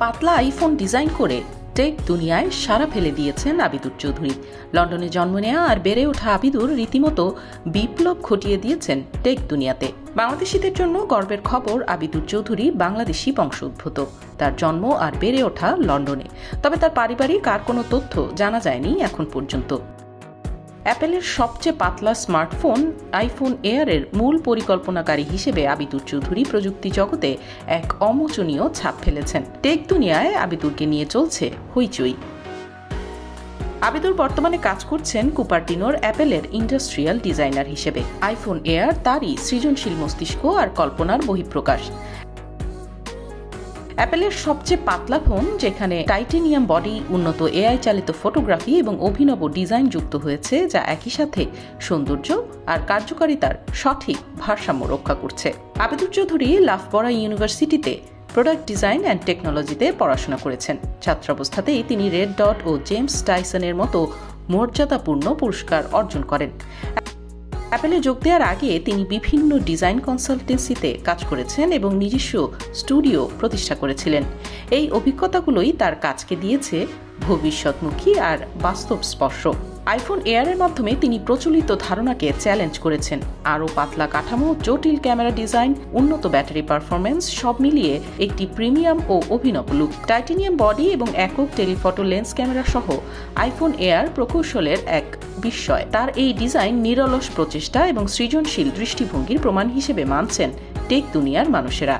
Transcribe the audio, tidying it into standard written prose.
পাতলা iPhone design করে take দুনিয়ায় সাড়া ফেলে দিয়েছেন আবিদুর চৌধুরী। লন্ডনে জন্ম নেওয়া আর বেড়ে ওঠা আবিদুর রীতিমতো বিপ্লব ঘটিয়ে দিয়েছেন টেক দুনিয়াতে। বাংলাদেশিদের জন্য গর্বের খবর, আবিদুর চৌধুরী বাংলাদেশি বংশোদ্ভূত। তার জন্ম আর বেড়ে ওঠা লন্ডনে, তবে তার পারিবারিক আর কোনো তথ্য জানা যায়নি এখন পর্যন্ত। অ্যাপেলের সবচেয়ে পাতলা স্মার্টফোন আইফোন এয়ারের মূল পরিকল্পনাকারী হিসেবে আবিদুর চৌধুরী প্রযুক্তি জগতে এক অমোচনীয় ছাপ ফেলেছেন। টেক দুনিয়ায় আবিদুরকে নিয়ে চলছে হইচই। আবিদুর বর্তমানে কাজ করছেন কুপারটিনোর অ্যাপেলের ইন্ডাস্ট্রিয়াল ডিজাইনার হিসেবে। আইফোন এয়ার তারই সৃজনশীল মস্তিষ্ক আর কল্পনার বহিঃপ্রকাশ। অ্যাপেলের সবচেয়ে পাতলা ফোন, যেখানে টাইটেনিয়াম বডি, উন্নত এআই চালিত ফটোগ্রাফি এবং অভিনব ডিজাইন যুক্ত হয়েছে, যা একই সাথে সৌন্দর্য আর কার্যকারিতার সঠিক ভারসাম্য রক্ষা করছে। আবিদুর চৌধুরী লাফবরা ইউনিভার্সিটিতে প্রোডাক্ট ডিজাইন অ্যান্ড টেকনোলজিতে পড়াশোনা করেছেন। ছাত্রাবস্থাতেই তিনি রেড ডট ও জেমস টাইসনের মতো মর্যাদাপূর্ণ পুরস্কার অর্জন করেন। অ্যাপেলে যোগ দেওয়ার আগে তিনি বিভিন্ন ডিজাইন কনসালটেন্সিতে কাজ করেছেন এবং নিজস্ব স্টুডিও প্রতিষ্ঠা করেছিলেন। এই অভিজ্ঞতাগুলোই তার কাজকে দিয়েছে ভবিষ্যৎমুখী আর বাস্তব স্পর্শ। আইফোন এয়ারের মাধ্যমে তিনি প্রচলিত ধারণাকে চ্যালেঞ্জ করেছেন। আরও পাতলা কাঠামো, জটিল ক্যামেরা ডিজাইন, উন্নত ব্যাটারি পারফরমেন্স সব মিলিয়ে একটি প্রিমিয়াম ও অভিনব লুক। টাইটেনিয়াম বডি এবং একক টেলিফটো লেন্স ক্যামেরা সহ আইফোন এয়ার প্রকৌশলের এক বিস্ময়। তার এই ডিজাইন নিরলস প্রচেষ্টা এবং সৃজনশীল দৃষ্টিভঙ্গির প্রমাণ হিসেবে মানছেন টেক দুনিয়ার মানুষেরা।